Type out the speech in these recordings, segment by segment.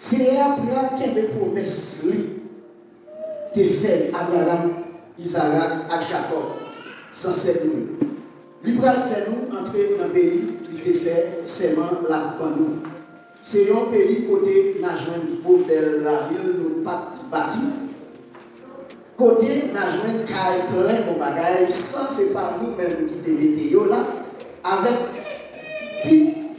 C'est après qu'il y a des promesses qui ont fait Abraham, Isaac et Jacob, sans cette nuit. Il va faire nous entrer dans le pays, il a fait seulement la bonne. C'est un pays côté Najouane, beau belle la ville, nous pas bâti. Côté Najouane, caille plein de bagages, sans que ce n'est pas nous-mêmes qui devons là, avec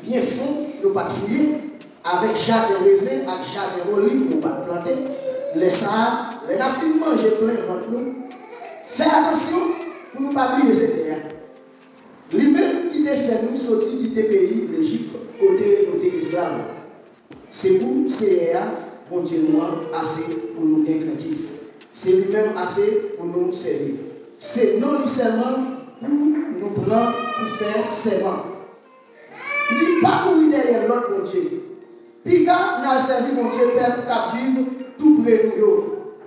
bien fond, nous pas fouiller, avec chaque raisin, avec chaque olive, nous pas planter. Les ça, les affaires manger plein de nous. Faites attention pour ne pas oublier ces terres. Lui-même qui a fait nous sortir du pays, l'Égypte, côté notre esclaves. C'est pour CEA, bon Dieu, assez pour nous incréatifs. C'est lui-même assez pour nous servir. C'est non seulement pour nous prendre pour faire serment. Il dit pas courir derrière l'autre bon Dieu. Puis quand nous avons servi mon Dieu Père pour vivre tout près de nous.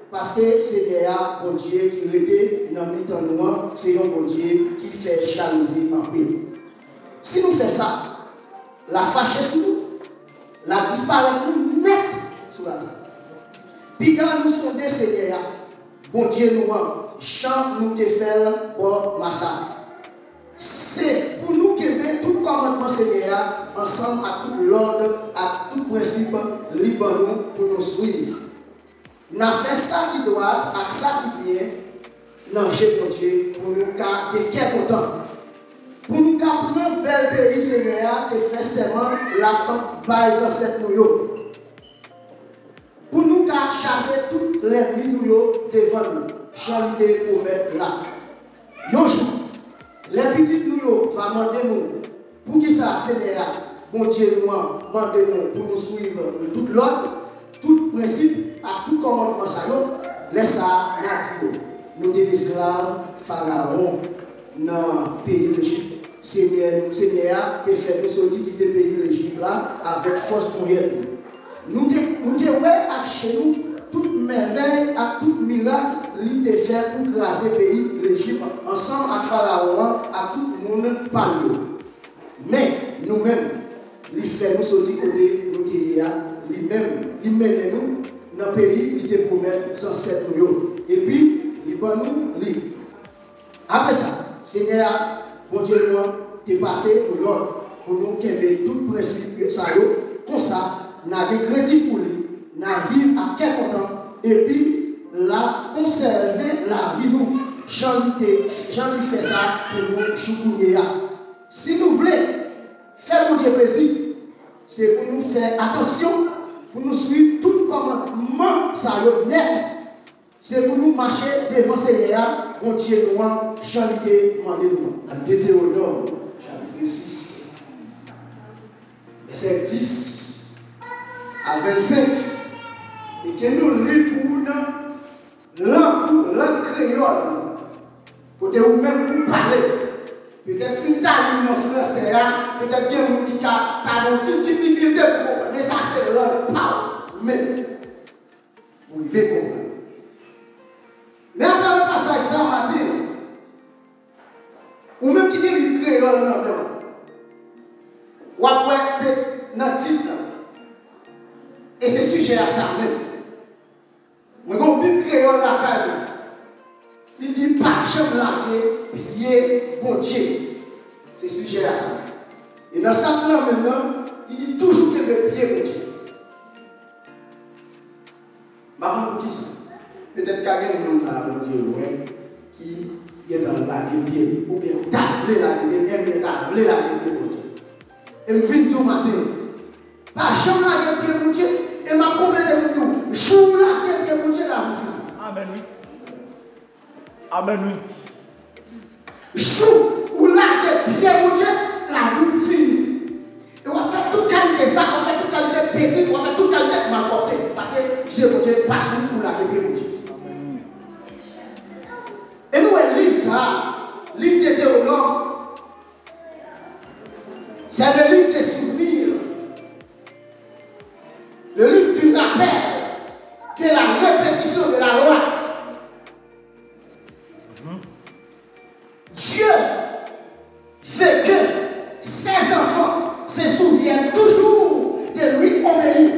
Parce que c'est derrière bon Dieu qui était dans le temps noir, c'est un bon Dieu qui fait jalousie en paix. Si nous faisons ça, la fâche sur nous, la disparaît nous net sur la terre. Puis quand nous sommes des Seigneurs, bon Dieu nous chante nous te faire pour massacre. C'est pour nous que tout commandement Seigneur, ensemble à tout l'ordre, à tout principe, libre nous pour nous suivre. Nous avons fait ça qui doit, avec ça qui vient, dans mon Dieu, pour nous garder quelques temps. Pour nous garder un bel pays, Seigneur, qui fait seulement la base de cette nous. Pour nous chasser toutes les lignes devant nous, chanter pour mettre là. Un jour, les petites nous vont demander nous, pour qui ça, Seigneur, bon Dieu, nous demandez nous pour nous suivre tout l'ordre, tout principe, à tout commandement, ça laisse ça, nous des esclaves, pharaon, dans le pays d'Égypte. Seigneur, qui fait nous sortir du pays d'Égypte là, avec force pour y être. Nous devons chez nous toute merveille, à tout miracle, il te fait pour graser le pays d'Égypte, ensemble avec pharaon, à tout le monde par mais nous-mêmes, il fait nous sortir côté nous lui-même, il mène nous dans le pays, il te promet sans cette nous. Et puis, il va nous lire. Après ça, Seigneur, bon Dieu, tu es passé pour l'ordre, pour nous qu'aimer tout principe, ça comme ça, nous avons crédit pour lui, nous vivre à quel temps, et puis, là, conserver la vie nous. Jean lui fait ça pour nous choucouiller. Si nous voulons faire mon Dieu plaisir, c'est pour nous faire attention, pour nous suivre tout commandement, ça y est net. C'est pour nous marcher devant Seigneur, mon Dieu nous, Jean-Luc demandé nous. Deutéronome, chapitre 6, verset 10 à 25. Et que nous lisons pour nous, langue créole, pour nous-mêmes pour parler. Peut-être si tu as une français, peut-être qu'il y a des gens qui ont une petite difficulté pour comprendre. Mais ça, c'est leur parole. Mais, vous devez comprendre. Mais à travers le passage, ça, Martin, ou même qui dit une créole dans le temps, ou après, c'est notre titre. Et c'est sujet à ça même. Mais quand on créole la caille, il dit pas jamais larguer, piller, bon Dieu. C'est sujet à ça. Et dans ça maintenant, il dit toujours qu'il veut piller bon Dieu. Maman, pour qui ça? Peut-être qu'il y a un homme là, bon Dieu, qui est dans la guerre, ou bien tabler la guerre, tabler la guerre, bon Dieu. Et je viens tout matin. Pas jamais la guerre, bon Dieu, et m'a complètement tout. Jour la guerre, bon Dieu, là, vous faites. Amen, oui. Amen, oui. Jour où là, bien, mon Dieu, la route finie. Et on va faire toute qualité ça, on va faire toute qualité petite, on va faire toute qualité mal portée. Parce que c'est mon Dieu, passe pour la bien, mon Dieu. Et nous, elle lit ça, livre de Deutéronome, c'est le livre des souvenirs, le livre du rappel, de la répétition de la loi. Dieu fait que ses enfants se souviennent toujours de lui obéir.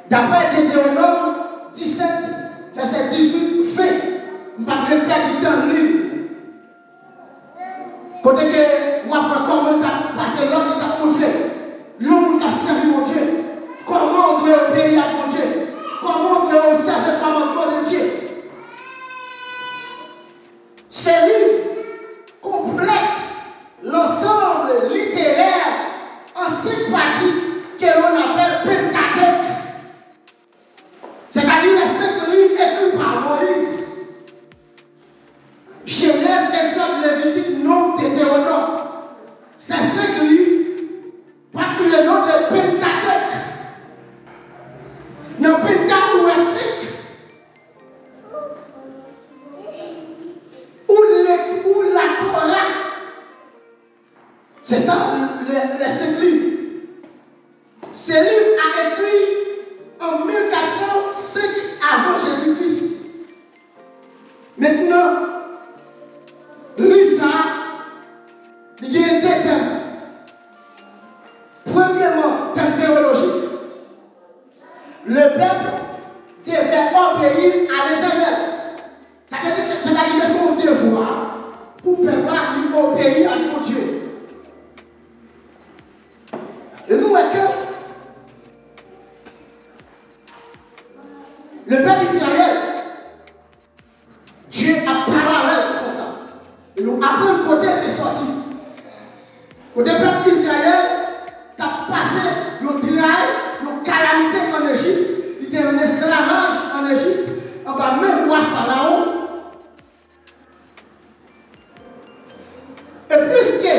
D'après Deutéronome 17, verset 18, fait, je ne vais pas répéter dans le livre. Côté que, ou après, comment on a passé l'autre qui a montré, l'homme qui a servi mon Dieu, comment on doit obéir à mon Dieu, comment on doit observer le commandement de Dieu. Ces livres complètent l'ensemble littéraire en 5 parties que l'on appelle Pentateuque. C'est-à-dire les 5 livres écrits par Moïse. Genèse, Exode, Lévitique, Nombre, Deutéronome. Ces 5 livres portent le nom de Pentateuque. Dans Pentateuque, ou est 5. Ou la Torah. C'est ça, les 5 livres. Ces livres a écrit en 1405 avant Jésus-Christ. Maintenant, le livre ça, il y a deux thèmes. Premièrement, thème théologique. Le peuple devait obéir à l'Éternel. C'est-à-dire que son devoir pour le peuple obéir à mon Dieu. Et nous, le peuple d'Israël, Dieu a parlé comme ça. Et nous apprenons le côté de sortie. Côté peuple d'Israël, tu as passé le travail, le calamité en Égypte. Il était en esclavage en Égypte. En bas, même roi Pharaon. Et puisque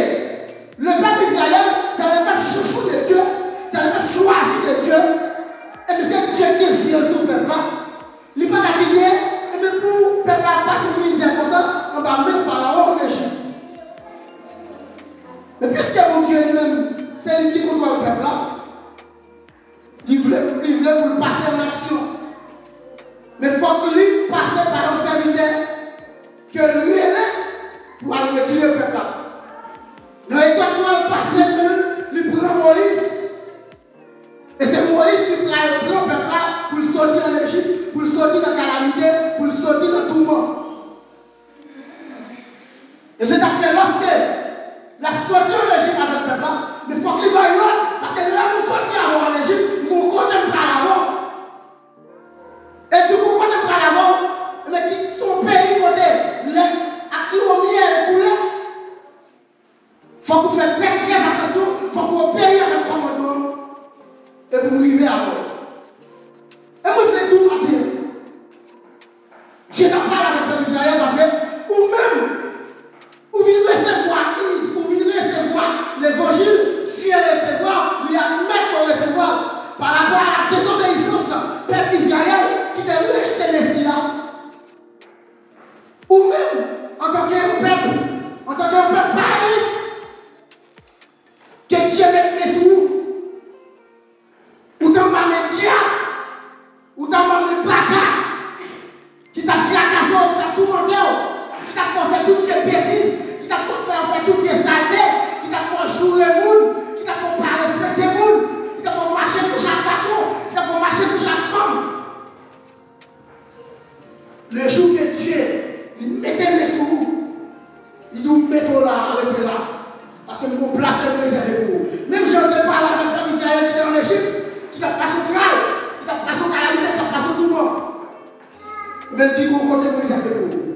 le peuple d'Israël, c'est le peuple chouchou de Dieu, c'est le peuple choisi de Dieu, et que c'est Dieu qui désire ce peuple-là, il n'est pas fatigué, et même pour le peuple à passer une misère comme ça, on va mettre Pharaon en Égypte. Mais puisque mon Dieu lui-même, c'est lui qui contrôle le peuple-là, il voulait pour le passer en action. Mais il faut que lui passe par un serviteur que lui est pour aller retirer le peuple-là. Dans l'exemple, il passe il prend Moïse. Et c'est Moïse qui prend le peuple-là pour le sortir en Égypte, pour le sortir dans la calamité, pour le sortir dans tout le monde. Et c'est ça fait lorsque la sortie en Égypte avec le peuple-là, il faut qu'il y ait l'autre, parce que là, nous sortir avant en Égypte, nous ne connaissons pas l'avant. Et du coup, quand on parle avant, mais son pays côté, l'action au miel coulé, il faut qu'on fasse très attention, il faut qu'on paye avec le commandement et pour arriver avant. Et moi, je fais tout mentir. Je n'ai pas parlé avec les Israël, ou même, ou venir recevoir l'évangile, Dieu recevoir, lui admettre de recevoir par rapport à la désobéissance, peuple Israël qui t'a rejeté les Messie. Ou même, en tant que peuple pareil, que Dieu mette les sous, ou t'en vas les diables, ou t'en vas les bâtards, qui t'a fracassé, qui t'a tout monté, qui t'a fait toutes ces bêtises, qui t'a fait toutes ces saletés, qui t'a fait jouer le monde, qui t'a fait pas respecter le monde, qui t'a fait marcher pour chaque garçon, qui t'a fait marcher pour chaque femme. Le jour que Dieu il mettait les sous, il dit mettez là, arrêtez là. Parce que nous place que nous réservons pour vous. Même si on ne parle avec le peuple d'Israël qui était en Égypte, qui t'a passé au travail, qui t'a passé au calamité, qui t'a passé tout le monde. Même si vous comptez nous réserver pour vous.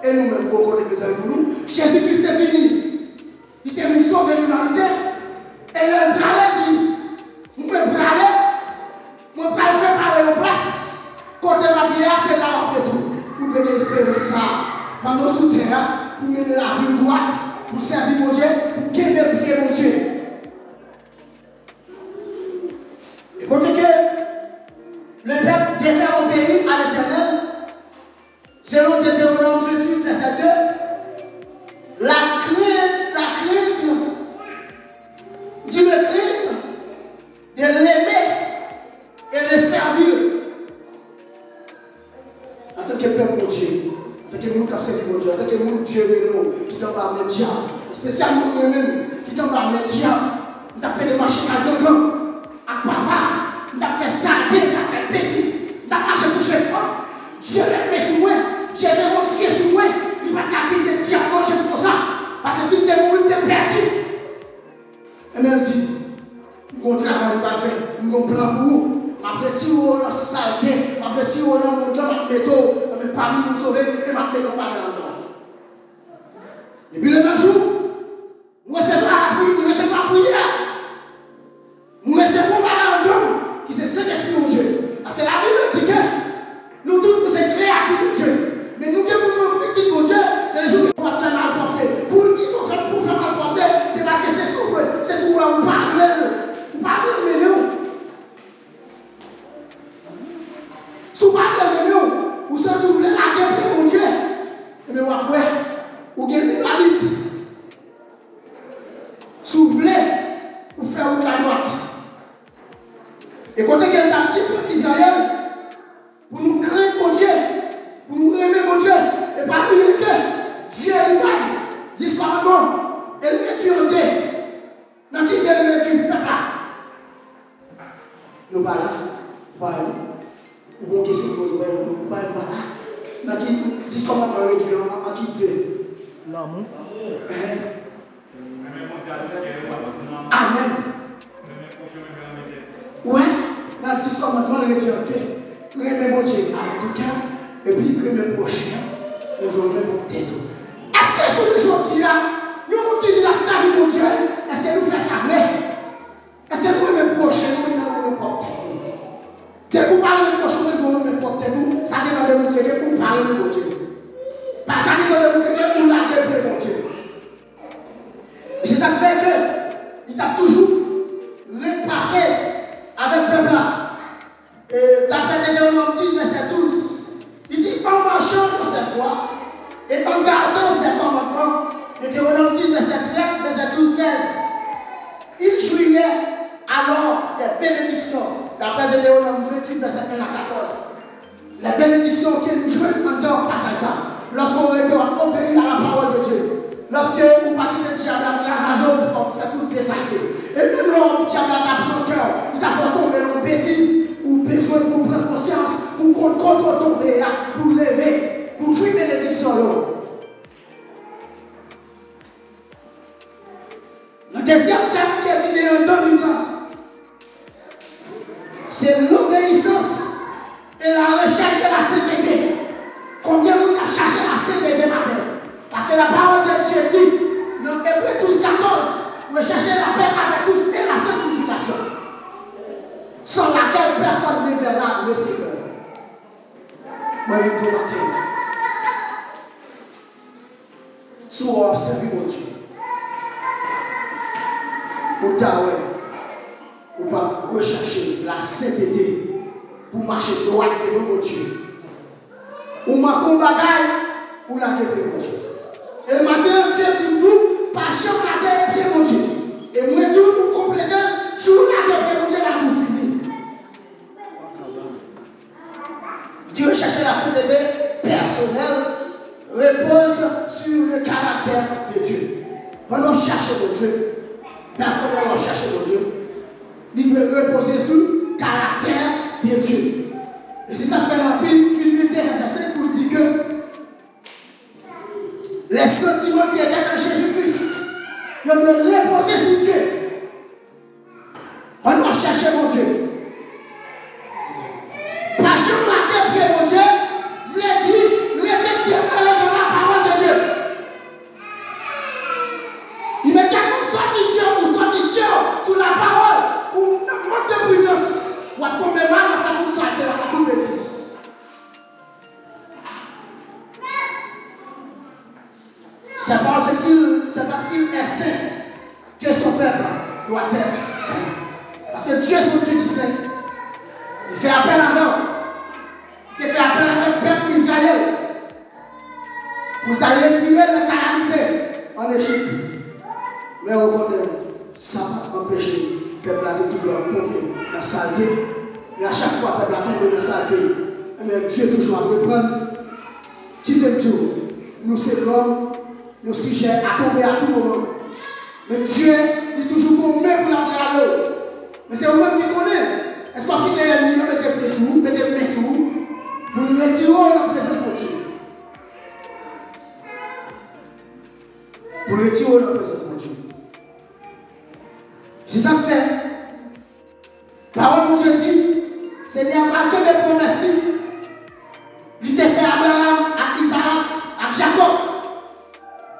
Et nous-mêmes, vous comptez nous réserver pour nous. Jésus-Christ est venu. Il est venu sauver l'humanité. Et le bralet dit, nous pouvons braler, nous pouvons préparer nos places. Côté la bière, c'est là où tout. Vous devez espérer ça pendant ce terrain, pour mener la vie droite, pour servir mon Dieu, pour gagner le pied mon Dieu. Et quand le peuple devait obéir à l'Éternel, selon Deutéronome 28, verset 2, la crainte, dit le crainte, de l'aimer et de servir. En tant que peuple mon Dieu, en tant que nous qui avons mon Dieu, en tant que nous Dieu qui t'en va mettre diable, spécialement nous-mêmes qui t'en va mettre diable, nous avons fait des marchés à deux grands, à papa, nous avons fait saleté, tirer dans la saleté, m'a tirer dans le monde, m'a mettre, mais parmi nous sauver, et m'a mettre dans le et puis le même jour, nous recevons la prière. Nous recevons la donne qui c'est Saint-Esprit de Dieu. Parce que la Bible dit que nous tous nous sommes créatures de Dieu. Mais nous qui sommes petits de Dieu, c'est les jours pour faire mal porter. Pour qui nous fait pour faire mal porter, c'est parce que c'est sur où on parle. On parle de nous. Si on parle de nous, ou si vous voulez la guerre pour mon Dieu, mais après, ou gagnez la lutte. Si vous voulez, vous faire la droite. Et quand il y a un petit peuple Israël, pour nous créer mon Dieu, pour nous aimer mon Dieu, et parmi les que Dieu lui baille, 10 commandements, et lui réduit en deux. Dans qui il réduit le peuple là? Nous parlons là, ou bon question que vous avez, nous parlons là. Dans qui 10 commandements réduits en qui deux? L'amour. Amen. Ouais, dans 10 commandements réduits en deux. Créer mon Dieu avec tout cœur, et puis créer mes prochains, et je vais pour tête. Est-ce que sur les choses là, nous qui dit la salle de Dieu, est-ce que nous faisons ça vrai? Est-ce que nous mes prochains, nous avons nos propres têtes? Dès que vous parlez de prochains, nous avons nos propres têtes, ça dépend de vous que vous parlez de mon Dieu. Parce que ça dépend de vous que vous l'avez de mon Dieu. Et c'est ça qui fait que il t'a toujours repassé avec le peuple là. D'après Deutéronome 10, verset 12, il dit en marchant dans cette voie et en gardant ses commandements, Deutéronome 10, verset 13, verset 12, 13, il jouirait alors des bénédictions, d'après Deutéronome 28, verset 1 à 14. Les bénédictions qu'il jouait pendant passage ça, lorsqu'on obéit à la parole de Dieu. Lorsque vous pas quitter le diable, il y a raison pour faire tout les sacrés. Et même l'homme, le diable a pris cœur, il t'a fait tomber dans une bêtise, ou besoin pour prendre conscience, pour contre tomber, pour lever, pour jouer bénédiction. Le deuxième thème qui est dit dans le temps, c'est l'obéissance et la recherche de la sainteté. Combien vous avez cherché la sainteté matin? Parce que la parole de Dieu dit, dans Hébreux 12, 14, recherchez la paix avec tous et la sanctification, sans laquelle personne ne verra le Seigneur. Moi, je dis matin, si vous observez mon Dieu, vous pas rechercher la sainteté pour marcher droit devant mon Dieu. Ou marquez un bagage, ou la gueule mon Dieu. Et matin, Dieu dit tout, par chambre la gueule pied mon Dieu. Et moi, tout nous compléter, jour la gueule mon Dieu, là, vous finissez. Dieu cherche la sainteté personnelle, repose sur le caractère de Dieu. On doit chercher mon Dieu. Personnellement, on cherche mon Dieu. Il doit reposer sur le caractère de Dieu. Et si ça fait la Bible, Philippiens verset 5 pour dire que les sentiments qui étaient en Jésus-Christ, ils doivent reposer sur Dieu. On doit chercher mon Dieu. Par exemple, la terre, mon Dieu, voulait dire, répétez dans la parole de Dieu. Immédiatement, sorti Dieu ou sorti sur la parole, ou manque de prudence, ou à tomber mal, on va tout sortir, on va tout bêtise. C'est parce qu'il est saint que son peuple doit être saint. Parce que Dieu est son Dieu qui est saint. Il fait appel à nous. Il fait appel à notre peuple Israël pour t'aller tirer la calamité en Égypte. Mais au contraire, ça va empêcher le peuple de toujours tomber dans la saleté. Mais à chaque fois, le peuple a tombé dans la saleté. Mais Dieu toujours à reprendre. Qui t'aime tout? Nous, c'est l'homme, nos sujets à tomber à tout moment. Mais Dieu est toujours bon, même pour la à l'eau. Mais c'est vous-même qui connaît. Est-ce qu'on quitte l'ennemi, on met des pieds sous, met des mains sous, pour nous retirer la présence de Dieu? Pour retirer la présence de Dieu. C'est ça que fait. La parole de Dieu dit, Seigneur, pas que les promesses, il t'a fait Abraham, à Isaac, à Jacob.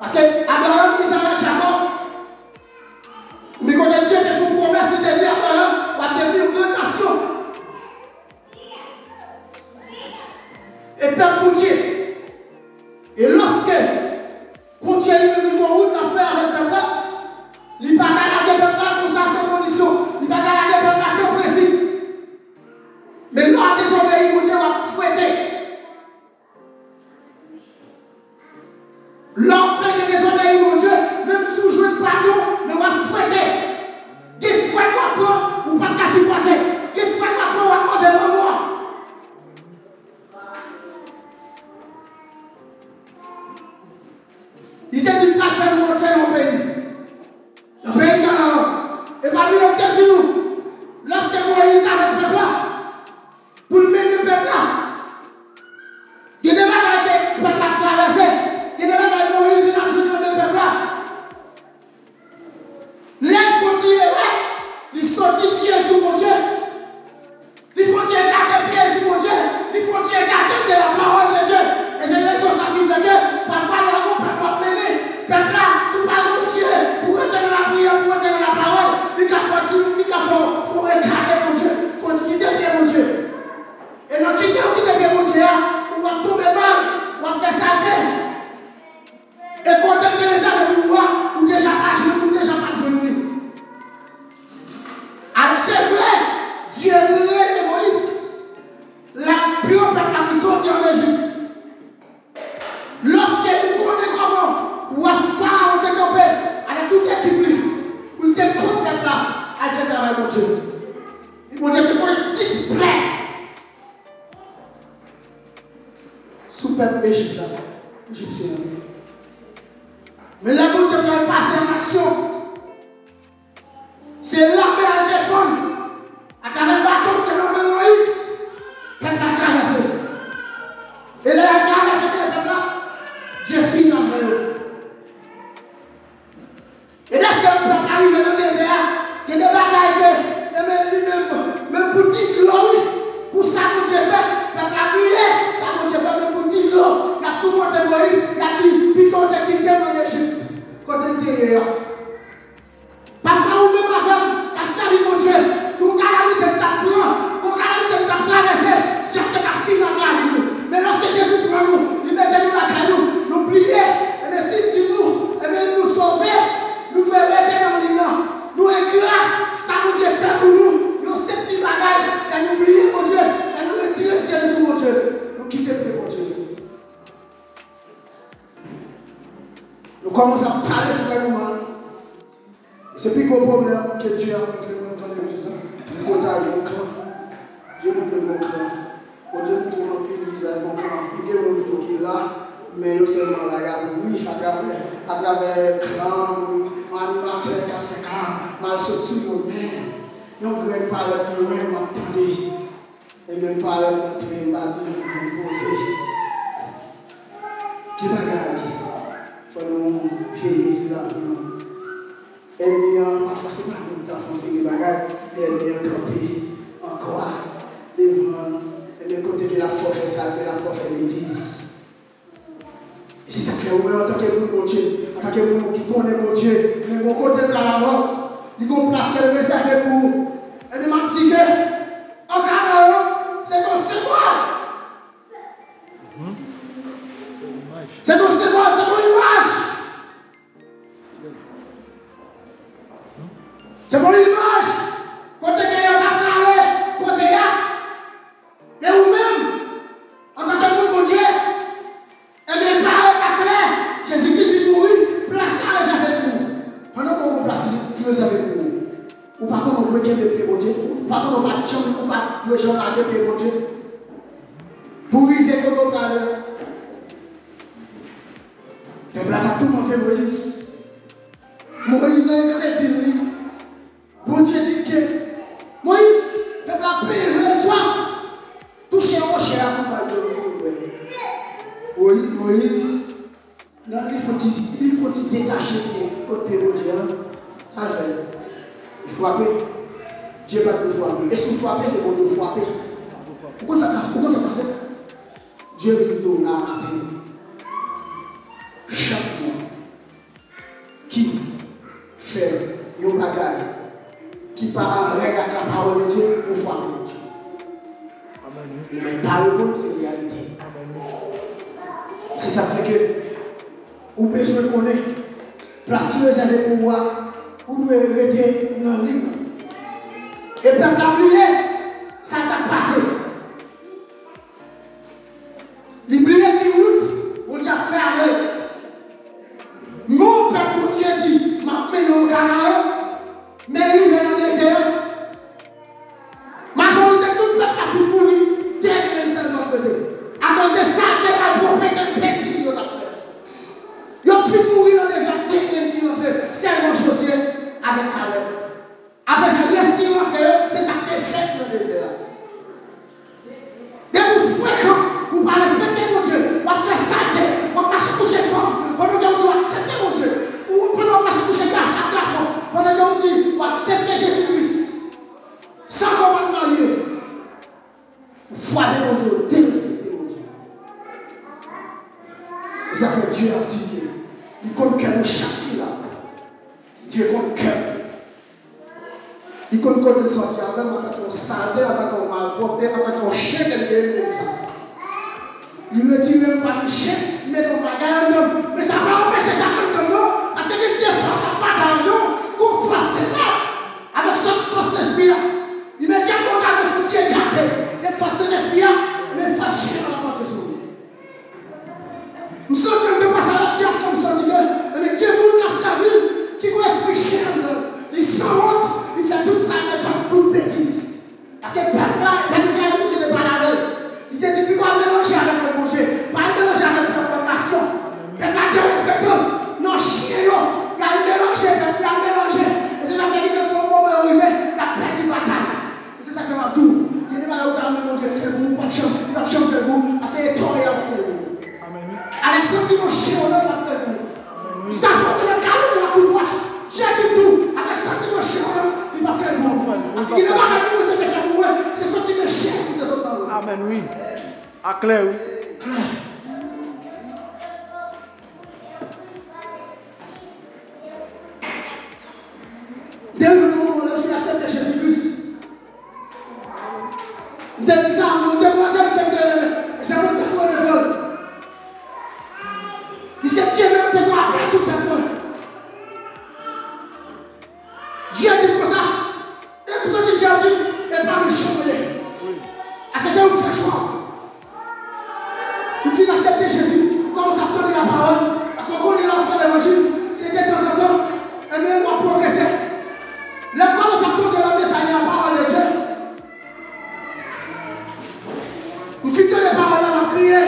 Parce que Abraham, Isaac, Jacob, mais quand Dieu te fait une promesse, il t'a dit Abraham, va devenir une grande nation. Et peuple pour Dieu. Et lorsque, pour Dieu, il veut une route à faire avec le peuple, il ne va pas garder le peuple pour ça sans condition. Il ne va pas garder le peuple sans principe. Mais nous, à désobéir, mon Dieu va fouetter. L'homme plein de désobéir, mon Dieu, même sous jouer de pardon, mais va fouetter. Qui fouette quoi pour ou pas qu'à supporter? Qui fouette quoi pour ou pas demander le mot? Il t'a dit pas faire montrer mon pays. Le pays Canaan. Et pas lui, il t'a dit nous. Lorsque Moïse est avec le peuple là, pour mener le peuple là, il ne va pas que le peuple a traversé. Il ne va pas que Moïse a joué le peuple là. Les frontières, ils sont ici sur mon Dieu. Les frontières gardent pieds sur mon Dieu. Les frontières gardent de la parole de Dieu. Et c'est les choses qui fait que parfois les gens ne peuvent pas mener. Peuple là, ce n'est pas mon ciel pour retenir la prière, pour retenir la parole. Il faut écarter mon Dieu. Il faut quitter bien mon Dieu. Et dans quitter bien mon Dieu, on va tomber mal, on va faire ça. Et quand on est déjà avec pouvoir, ou déjà pas joué, ou déjà pas joué. Alors c'est vrai, Dieu est Moïse. La pure peuple qui sortit en Égypte. Lorsque nous connaissons comment, ou à Pharaon te campé, avec toute l'équipe, ou il te complète là, à ce travail, mon Dieu. Et mon Dieu, il faut un display. Sous peuple Égypte là, Égyptien. Mais là, mon Dieu va passer en action. C'est l'armée à défendre. À travers le bateau que l'on met Moïse, peuple a traversé. Et là, il a traversé le peuple là. Dieu finit en eux. Et lorsque le peuple arrive dans le désert, il y a des bagailles même petite l'eau, pour ça que Dieu fait, le peuple a prié, ça que Dieu fait, même petite l'eau, il a tout monté Moïse, il a dit, plutôt de quitter mon Égypte, quand il était là. Parfois, on même madame, qui a servi mon Dieu, pour calamité de ta prend, pour calamité de ta traversée, j'ai peut-être fini dans la vie. Mais lorsque Jésus prend nous, il met nous la caillou, nous plier, et le signe nous, et bien nous sauver, nous devons rester dans l'île. Nous ingrat, ça nous Dieu fait pour nous, nous ces petits bagages, ça nous oublier mon Dieu, ça nous retirer le ciel sur mon Dieu, nous quitter mon Dieu. Nous commençons à parler frère. C'est plus qu'au problème que Dieu a montré dans l'église. Dieu montre mon clan. Dieu montre mon clan. Dieu montre mon église avec mon clan. Il y a des gens qui sont là, mais seulement là, il y a oui, à travers le clan, animateur qui a fait clan, mal sorti au main. Nous ne pouvons pas le plus loin, m'attendez. Et même pas le montrer, m'a dit, nous poser. Qui bagaille? Il faut nous veiller sur la vie. Et bien, parfois, c'est pas nous qui avons fait des bagages, mais elle vient camper encore devant le côté de la force, ça, de la force bêtise. Et si ça fait vous-même en tant que mon Dieu, en tant que mon qui connaît mon Dieu, mais mon côté de la mort, il y a une place qu'elle réserve pour vous. Elle m'a dit que, en Canaan, c'est ton symbole. C'est ton symbole, c'est ton image. C'est mon image. Côté que y a pas parlé, côté y a. Et vous-même, en tant que mon Dieu, et bien, pas clair, Jésus-Christ mourit, place à réserver pour vous. Pendant qu'on place qui réserve pour vous. Ou par contre, on doit qu'il y ait des pieds, mon Dieu. Ou par contre, on va chambre, ou pas, doit chambre à des pieds, mon Dieu. Pour vivre comme on parle. Le peuple a tout monté Moïse. Moïse n'a pas créé. Bon Dieu dit que Moïse, le peuple a payé soif. Touché au rocher à combattre de oui, Moïse, là, il faut détacher votre pied, Dieu. Ça le fait. Il faut frapper. Dieu va te frapper. Et si vous frappez, c'est pour te frapper. Dieu nous donne à matin. Chaque mois, qui fait un bagage, qui parle avec la parole de Dieu, ou foi de Dieu. Mais parole, c'est la réalité. C'est ça qui fait que, vous besoin de connaître, place qui est réservée pour voir, vous devez rester dans le livre. Et peuple a oublié, ça t'a passé. L'oublié qui route, on t'a fermé. Mon peuple, Dieu dit, m'a mené au Canaan, mais il est dans le désert. Majorité de tout le peuple a fait mourir, dès qu'il s'est de côté. Attendez ça, t'es pas pour faire une bêtise, il a fait. Il a fait mourir dans le désert, dès qu'il est rentré, seulement chaussé avec Caleb. Après ça, reste qui rentre, c'est ça qui est fait dans le désert. Dès que vous fréquentez, vous ne respectez mon Dieu, vous faites ça, vous marchez coucher femme, pendant que vous acceptez mon Dieu, ou pendant que vous marchez coucher garçon, pendant que vous acceptez Jésus-Christ, sans commandement marier, vous froidez mon Dieu, vous dérespectez mon Dieu. Vous avez Dieu à dire, il compte cœur de chaque là. Dieu compte cœur. Il compte cœur de sortir, même en tant qu'on santé, en tant qu'on malporté, en tant qu'on chien, quelqu'un dit ça. Il retire même pas le chien, il met ton bagage en homme. Mais ça va empêcher ça comme non, parce que il défonce la bagage en homme, qu'on fasse de là, avec cette force d'esprit là. Il met bien mon gars de frontière gardé, les forces d'esprit là, les forces chien dans la montre sur lui. Nous sommes en train de passer à la tire, nous sommes que les deux moules qui ont servi, qui ont esprit chien, ils sont honte. Il fait tout ça, il fait toute bêtise. Parce que le peuple là, il n'était pas là. Il était dit, puis qu'on mélanger avec le bon Dieu, pas mélanger avec notre nation. Le peuple a dérespecté. Non, chien, il a mélangé, il a mélangé. Et c'est ça qui dit que tout le monde est arrivé, il a perdu la bataille. Et c'est ça qui va tout. Il n'est pas là où mon Dieu fait vous, pas de chambre, il va chambre faire vous, parce qu'il est trop et il va faire vous. Avec sentiment chien, on va faire vous. Ça fait que le calme de la courage. J'ai dit tout, avec sentiment chien, il va faire bon. Parce qu'il n'est pas avec nous, je vais faire bon. C'est sentiment chien qui te sort. Amen, oui. À clair, oui. Dès le moment où on a fait accepter Jésus-Christ, on dit ça, on dit moi, c'est un autre fois de l'homme. Il s'est dit, même te doit appeler sur ta main. Dieu dit comme ça, et pour ça, Dieu dit, et pas me changer. À ce moment où vous faites choix, vous finissez d'accepter Jésus, commence à prendre la parole, parce qu'on connaît l'enfant de l'évangile, c'est de temps en temps, et même on va progresser. Là, commence à prendre la message, la parole de Dieu. Vous finissez les paroles, on va crier.